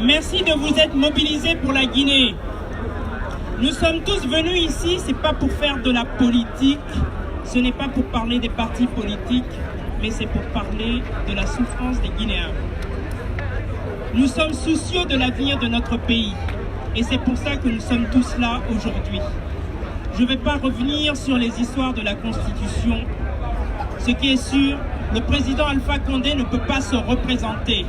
merci de vous être mobilisés pour la Guinée. Nous sommes tous venus ici, ce n'est pas pour faire de la politique, ce n'est pas pour parler des partis politiques, mais c'est pour parler de la souffrance des Guinéens. Nous sommes soucieux de l'avenir de notre pays et c'est pour ça que nous sommes tous là aujourd'hui. Je ne vais pas revenir sur les histoires de la Constitution. Ce qui est sûr, le président Alpha Condé ne peut pas se représenter.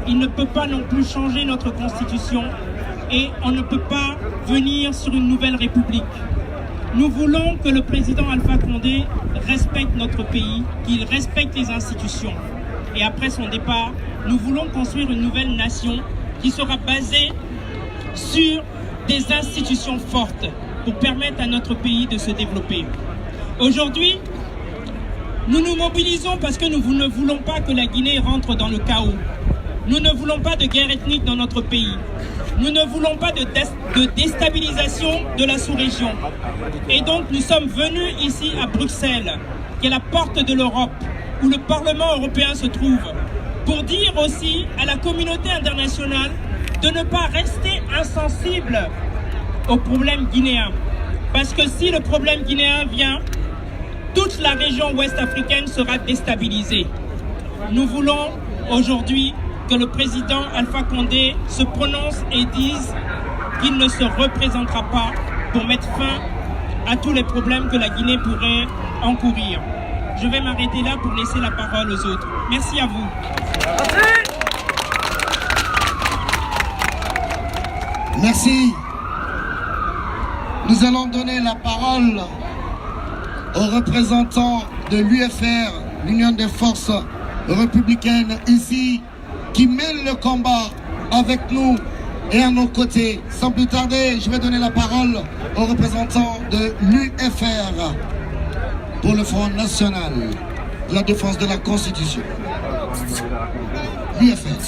Il ne peut pas non plus changer notre Constitution et on ne peut pas venir sur une nouvelle république. Nous voulons que le président Alpha Condé respecte notre pays, qu'il respecte les institutions. Et après son départ, nous voulons construire une nouvelle nation qui sera basée sur des institutions fortes pour permettre à notre pays de se développer. Aujourd'hui, nous nous mobilisons parce que nous ne voulons pas que la Guinée rentre dans le chaos. Nous ne voulons pas de guerre ethnique dans notre pays. Nous ne voulons pas de déstabilisation de la sous-région. Et donc nous sommes venus ici à Bruxelles, qui est la porte de l'Europe, où le Parlement européen se trouve, pour dire aussi à la communauté internationale de ne pas rester insensible au problème guinéen. Parce que si le problème guinéen vient, toute la région ouest africaine sera déstabilisée. Nous voulons aujourd'hui que le président Alpha Condé se prononce et dise qu'il ne se représentera pas pour mettre fin à tous les problèmes que la Guinée pourrait encourir. Je vais m'arrêter là pour laisser la parole aux autres. Merci à vous. Merci. Nous allons donner la parole aux représentants de l'UFR, l'Union des forces républicaines ici, qui mènent le combat avec nous et à nos côtés. Sans plus tarder, je vais donner la parole aux représentants de l'UFR pour le Front National de la Défense de la Constitution. L'UFR.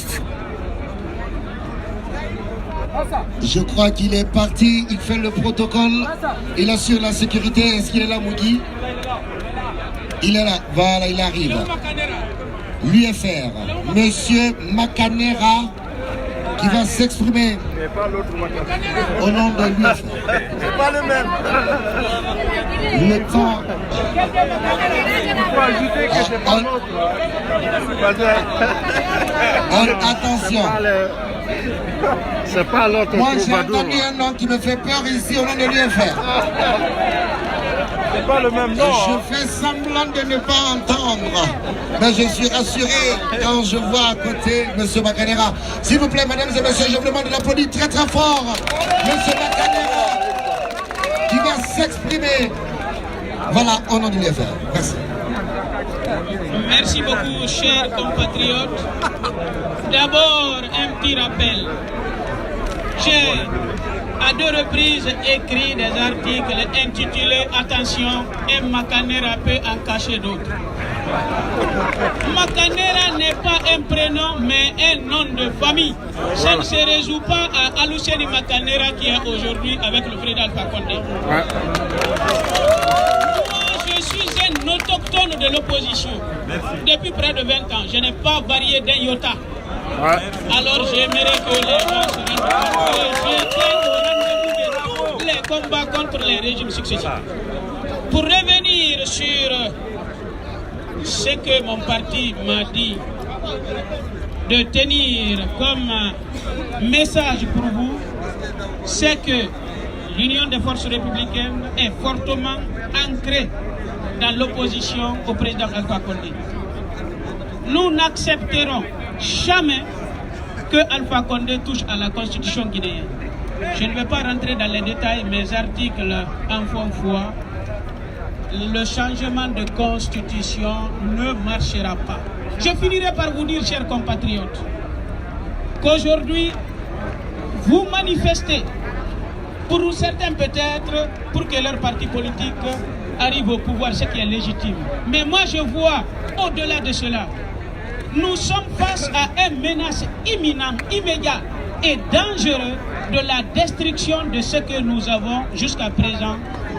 Je crois qu'il est parti, il fait le protocole, il assure la sécurité. Est-ce qu'il est là, Mougui? Il est là, voilà, il arrive. L'UFR, Monsieur Makanera, qui va s'exprimer au nom de l'UFR. C'est pas le même. Le temps. Il faut ajouter que c'est pas l'autre. Attention. C'est pas l'autre. Moi, j'ai entendu un nom qui me fait peur ici au nom de l'UFR. C'est pas le même nom. Je fais semblant de ne pas entendre, mais je suis rassuré quand je vois à côté M. Makanera. S'il vous plaît, mesdames et messieurs, je vous demande de l'applaudir très très fort. M. Makanera qui va s'exprimer. Voilà, au nom de l'UFR. Merci. Merci beaucoup, chers compatriotes. D'abord, un petit rappel. J'ai à 2 reprises écrit des articles intitulés « Attention, un Makanera peut en cacher d'autres ». Makanera n'est pas un prénom, mais un nom de famille. Ça ne se résout pas à Aluceni Makanera qui est aujourd'hui avec le président Alpha Condé. Moi, je suis un autochtone de l'opposition. Depuis près de 20 ans, je n'ai pas varié d'un iota. Alors j'aimerais que les gens se rendent compte que j'étais au rendez-vous de tous les combats contre les régimes successifs. Pour revenir sur ce que mon parti m'a dit de tenir comme message pour vous, c'est que l'Union des forces républicaines est fortement ancrée dans l'opposition au président Alpha Condé. Nous n'accepterons jamais que Alpha Condé touche à la constitution guinéenne. Je ne vais pas rentrer dans les détails, mes articles en font foi. Le changement de constitution ne marchera pas. Je finirai par vous dire, chers compatriotes, qu'aujourd'hui, vous manifestez, pour certains peut-être, pour que leur parti politique arrive au pouvoir, ce qui est légitime. Mais moi, je vois au-delà de cela. Nous sommes face à une menace imminente, immédiate et dangereuse de la destruction de ce que nous avons jusqu'à présent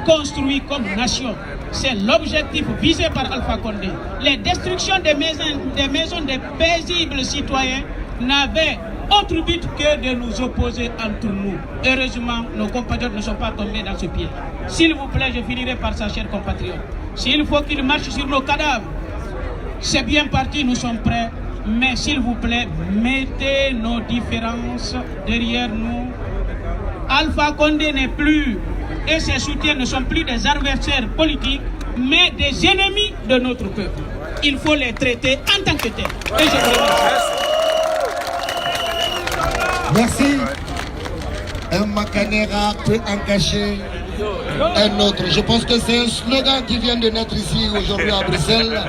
construit comme nation. C'est l'objectif visé par Alpha Condé. Les destructions des maisons des paisibles citoyens n'avaient autre but que de nous opposer entre nous. Heureusement, nos compatriotes ne sont pas tombés dans ce piège. S'il vous plaît, je finirai par ça, chers compatriotes. S'il faut qu'ils marchent sur nos cadavres, c'est bien parti, nous sommes prêts. Mais s'il vous plaît, mettez nos différences derrière nous. Alpha Condé n'est plus, et ses soutiens ne sont plus des adversaires politiques, mais des ennemis de notre peuple. Il faut les traiter en tant que tels. Et je vous remercie. Merci. Un Makanera peut en cacher un autre. Je pense que c'est un slogan qui vient de naître ici aujourd'hui à Bruxelles.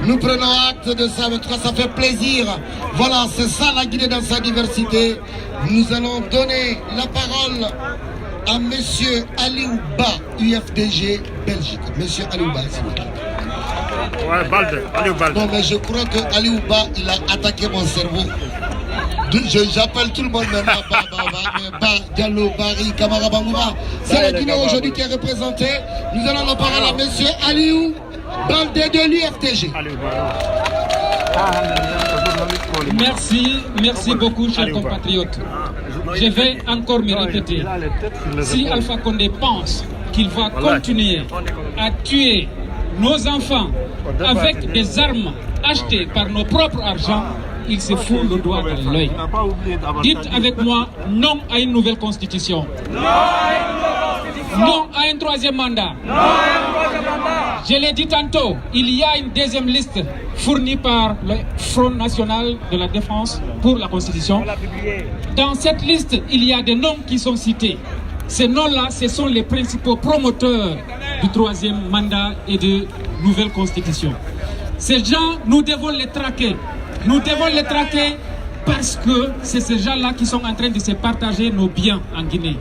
Nous prenons acte de ça, en tout cas ça fait plaisir. Voilà, c'est ça la Guinée dans sa diversité. Nous allons donner la parole à Monsieur Aliou Ba, UFDG Belgique. Monsieur Aliou Ba, s'il vous plaît. Ouais, Balde, Aliou Balde. Non, mais je crois que Aliou Ba, il a attaqué mon cerveau. J'appelle tout le monde maintenant Ba, Diallo, Bari, Kamara Bangoura. C'est la Guinée aujourd'hui qui est représentée. Nous allons la parole à Monsieur Aliou Balde de l'UFDG. Merci beaucoup, chers compatriotes. Je vais encore me répéter. Si Alpha Condé pense qu'il va continuer à tuer nos enfants avec des armes achetées par nos propres argents, il se fout le doigt dans l'œil. Dites avec moi non à une nouvelle constitution. Non à un troisième mandat. Je l'ai dit tantôt, il y a une deuxième liste fournie par le Front National de la Défense pour la Constitution. Dans cette liste, il y a des noms qui sont cités. Ces noms-là, ce sont les principaux promoteurs du troisième mandat et de nouvelle Constitution. Ces gens, nous devons les traquer. Nous devons les traquer parce que c'est ces gens-là qui sont en train de se partager nos biens en Guinée.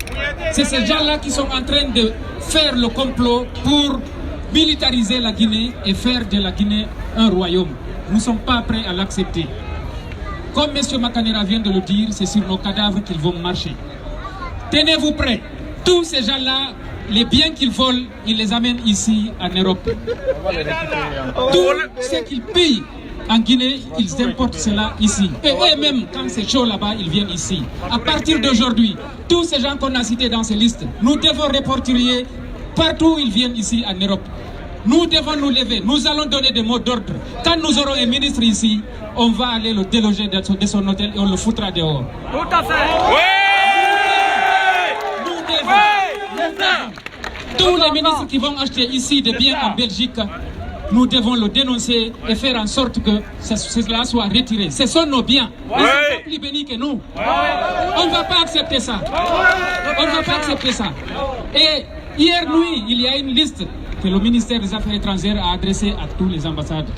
C'est ces gens-là qui sont en train de faire le complot pour militariser la Guinée et faire de la Guinée un royaume. Nous ne sommes pas prêts à l'accepter. Comme M. Makanera vient de le dire, c'est sur nos cadavres qu'ils vont marcher. Tenez-vous prêts. Tous ces gens-là, les biens qu'ils volent, ils les amènent ici en Europe. Tout ce qu'ils payent en Guinée, ils importent cela ici. Et eux-mêmes, quand c'est chaud là-bas, ils viennent ici. À partir d'aujourd'hui, tous ces gens qu'on a cités dans ces listes, nous devons répertorier partout où ils viennent ici en Europe. Nous devons nous lever, nous allons donner des mots d'ordre. Quand nous aurons un ministre ici, on va aller le déloger de son hôtel et on le foutra dehors. Tout à fait. Tous les ministres qui vont acheter ici des biens en Belgique, nous devons le dénoncer et faire en sorte que cela soit retiré. Ce sont nos biens. Ils ne sont pas plus bénis que nous. On ne va pas accepter ça. On ne va pas accepter ça. Et hier nuit, il y a une liste que le ministère des Affaires étrangères a adressée à tous les ambassades.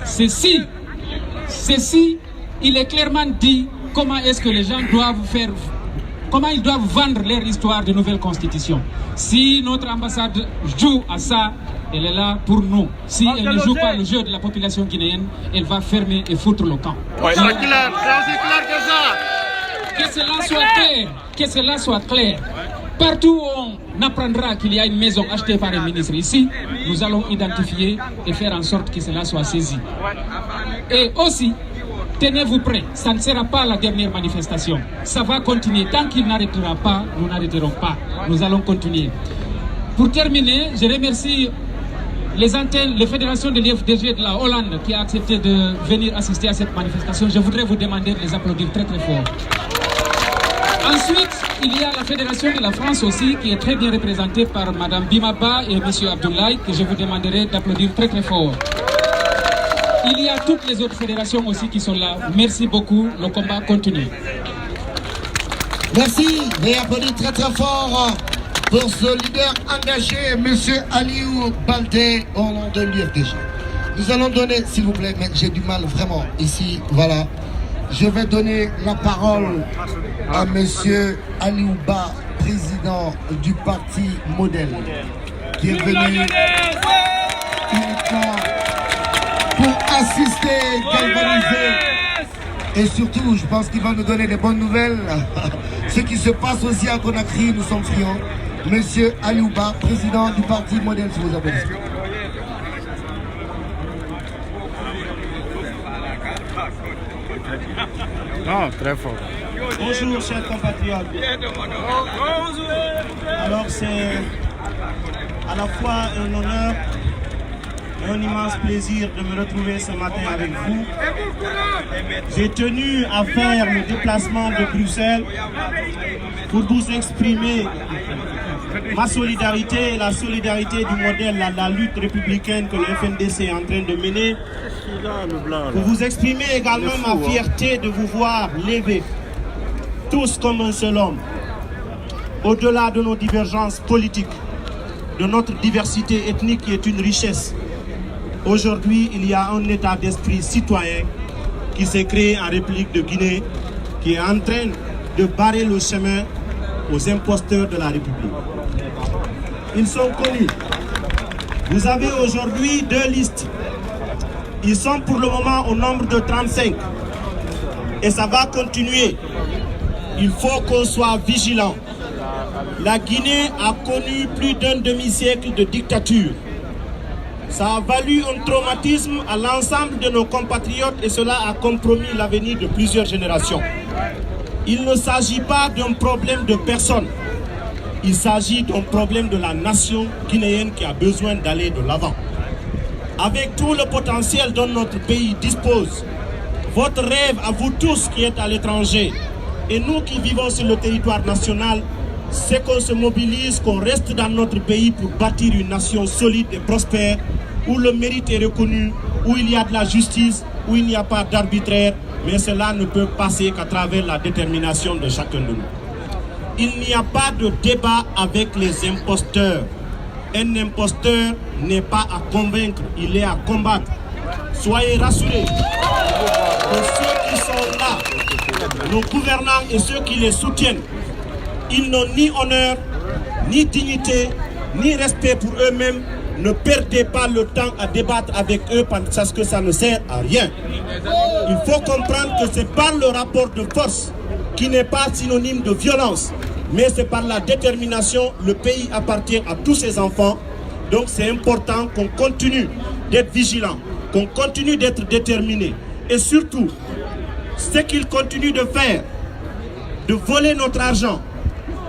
Ceci, il est clairement dit comment est-ce que les gens doivent faire, comment ils doivent vendre leur histoire de nouvelle constitution. Si notre ambassade joue à ça, elle est là pour nous. Si elle ne joue pas le jeu de la population guinéenne, elle va fermer et foutre le camp. Ouais, c'est clair, c'est aussi clair que ça. Que cela soit clair, que cela soit clair. Partout où on apprendra qu'il y a une maison achetée par un ministre ici, nous allons identifier et faire en sorte que cela soit saisi. Et aussi, tenez-vous prêts, ça ne sera pas la dernière manifestation. Ça va continuer. Tant qu'il n'arrêtera pas, nous n'arrêterons pas. Nous allons continuer. Pour terminer, je remercie les antennes, les fédérations de l'IFDG de la Hollande qui a accepté de venir assister à cette manifestation. Je voudrais vous demander de les applaudir très très fort. Ensuite, il y a la Fédération de la France aussi qui est très bien représentée par Mme Bimaba et M. Abdoulaye que je vous demanderai d'applaudir très très fort. Il y a toutes les autres fédérations aussi qui sont là. Merci beaucoup, le combat continue. Merci, et applaudis très très fort pour ce leader engagé, M. Aliou Balde, au nom de l'UFDG. Nous allons donner, s'il vous plaît, mais j'ai du mal vraiment ici, voilà. Je vais donner la parole à M. Aliou Ba, président du parti Modèle, qui est venu uniquement pour assister, galvaniser. Et surtout, je pense qu'il va nous donner des bonnes nouvelles. Ce qui se passe aussi à Conakry, nous sommes friands. Monsieur Aliou Ba, président du parti Modèle, si vous applaudissez. Non, très fort. Bonjour chers compatriotes. Alors c'est à la fois un honneur et un immense plaisir de me retrouver ce matin avec vous. J'ai tenu à faire le déplacement de Bruxelles pour vous exprimer ma solidarité et la solidarité du modèle, la lutte républicaine que le FNDC est en train de mener. Pour vous exprimer également ma fierté de vous voir lever, tous comme un seul homme, au-delà de nos divergences politiques, de notre diversité ethnique qui est une richesse. Aujourd'hui, il y a un état d'esprit citoyen qui s'est créé en République de Guinée, qui est en train de barrer le chemin aux imposteurs de la République. Ils sont connus. Vous avez aujourd'hui 2 listes. Ils sont pour le moment au nombre de 35. Et ça va continuer. Il faut qu'on soit vigilant. La Guinée a connu plus d'un demi-siècle de dictature. Ça a valu un traumatisme à l'ensemble de nos compatriotes et cela a compromis l'avenir de plusieurs générations. Il ne s'agit pas d'un problème de personne. Il s'agit d'un problème de la nation guinéenne qui a besoin d'aller de l'avant. Avec tout le potentiel dont notre pays dispose, votre rêve à vous tous qui êtes à l'étranger et nous qui vivons sur le territoire national, c'est qu'on se mobilise, qu'on reste dans notre pays pour bâtir une nation solide et prospère, où le mérite est reconnu, où il y a de la justice, où il n'y a pas d'arbitraire, mais cela ne peut passer qu'à travers la détermination de chacun de nous. Il n'y a pas de débat avec les imposteurs. Un imposteur n'est pas à convaincre, il est à combattre. Soyez rassurés que ceux qui sont là, nos gouvernants et ceux qui les soutiennent, ils n'ont ni honneur, ni dignité, ni respect pour eux-mêmes. Ne perdez pas le temps à débattre avec eux parce que ça ne sert à rien. Il faut comprendre que c'est par le rapport de force qui n'est pas synonyme de violence, mais c'est par la détermination. Le pays appartient à tous ses enfants. Donc c'est important qu'on continue d'être vigilant, qu'on continue d'être déterminé. Et surtout, ce qu'ils continuent de faire, de voler notre argent,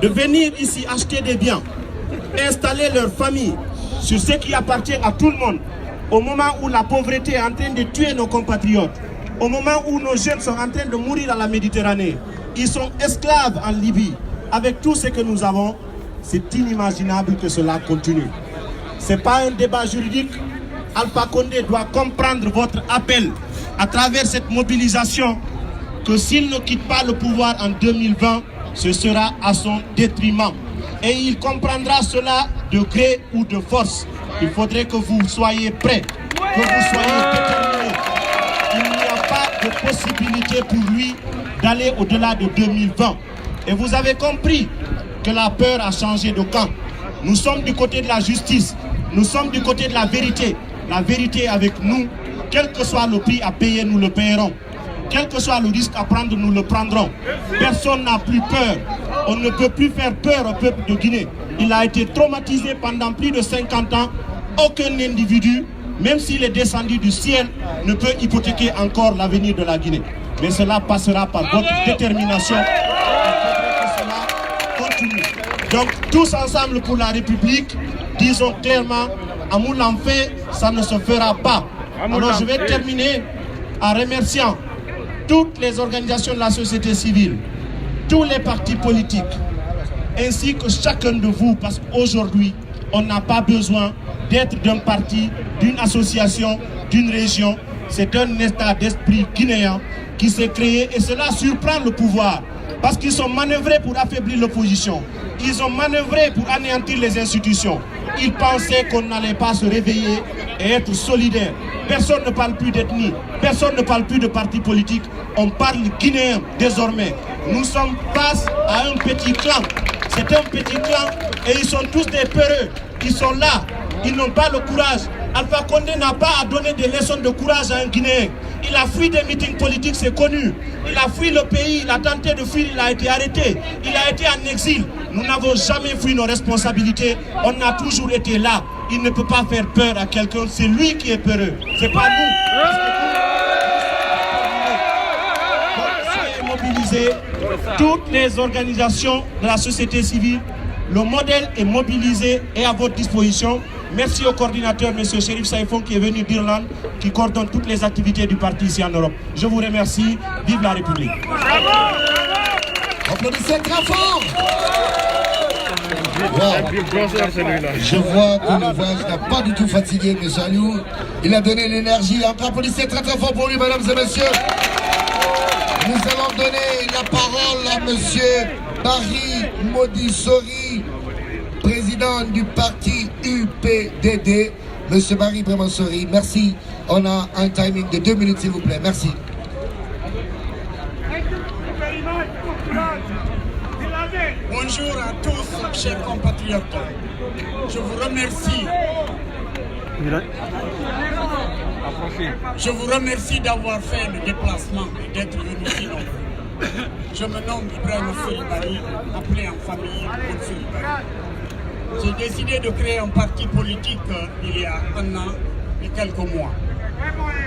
de venir ici acheter des biens, installer leur famille sur ce qui appartient à tout le monde, au moment où la pauvreté est en train de tuer nos compatriotes, au moment où nos jeunes sont en train de mourir dans la Méditerranée, ils sont esclaves en Libye. Avec tout ce que nous avons, c'est inimaginable que cela continue. Ce n'est pas un débat juridique. Alpha Condé doit comprendre votre appel à travers cette mobilisation, que s'il ne quitte pas le pouvoir en 2020, ce sera à son détriment. Et il comprendra cela de gré ou de force. Il faudrait que vous soyez prêts, que vous soyez déterminés. Il n'y a pas de possibilité pour lui d'aller au-delà de 2020. Et vous avez compris que la peur a changé de camp. Nous sommes du côté de la justice, nous sommes du côté de la vérité. La vérité est avec nous. Quel que soit le prix à payer, nous le payerons. Quel que soit le risque à prendre, nous le prendrons. Personne n'a plus peur. On ne peut plus faire peur au peuple de Guinée. Il a été traumatisé pendant plus de 50 ans. Aucun individu, même s'il est descendu du ciel, ne peut hypothéquer encore l'avenir de la Guinée. Mais cela passera par votre détermination. Il faudrait que cela continue. Donc, tous ensemble pour la République, disons clairement, à Moulanfé, ça ne se fera pas. Alors, je vais terminer en remerciant toutes les organisations de la société civile, tous les partis politiques, ainsi que chacun de vous, parce qu'aujourd'hui, on n'a pas besoin d'être d'un parti, d'une association, d'une région. C'est un état d'esprit guinéen qui s'est créé et cela surprend le pouvoir, parce qu'ils sont manœuvrés pour affaiblir l'opposition. Ils ont manœuvré pour anéantir les institutions. Ils pensaient qu'on n'allait pas se réveiller et être solidaire. Personne ne parle plus d'ethnie, personne ne parle plus de parti politique. On parle guinéen désormais. Nous sommes face à un petit clan. C'est un petit clan et ils sont tous des peureux. Ils sont là, ils n'ont pas le courage. Alpha Condé n'a pas à donner des leçons de courage à un Guinéen. Il a fui des meetings politiques, c'est connu. Il a fui le pays, il a tenté de fuir, il a été arrêté. Il a été en exil. Nous n'avons jamais fui nos responsabilités. On a toujours été là. Il ne peut pas faire peur à quelqu'un. C'est lui qui est peureux. C'est pas nous. Donc, soyez mobilisés. toutes les organisations de la société civile. Le modèle est mobilisé et à votre disposition. Merci au coordinateur, M. Chérif Saïfon, qui est venu d'Irlande, qui coordonne toutes les activités du parti ici en Europe. Je vous remercie. Vive la République. Applaudissez très fort. Je vois que le voyage n'a pas du tout fatigué, M. Aliou. Il a donné l'énergie. Encore applaudissez très très fort pour lui, mesdames et messieurs. Nous allons donner la parole à M. Barry Modisori, président du parti UPDD. M. Barry Modisori, merci. On a un timing de 2 minutes, s'il vous plaît. Merci. Bonjour à tous, chers compatriotes. Je vous remercie. Je vous remercie d'avoir fait le déplacement et d'être venu ici. Je me nomme Ibrahim Solibari, appelé en famille Solibari. J'ai décidé de créer un parti politique il y a 1 an et quelques mois.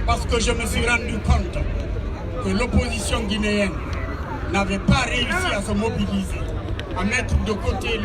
Parce que je me suis rendu compte que l'opposition guinéenne n'avait pas réussi à se mobiliser, à mettre de côté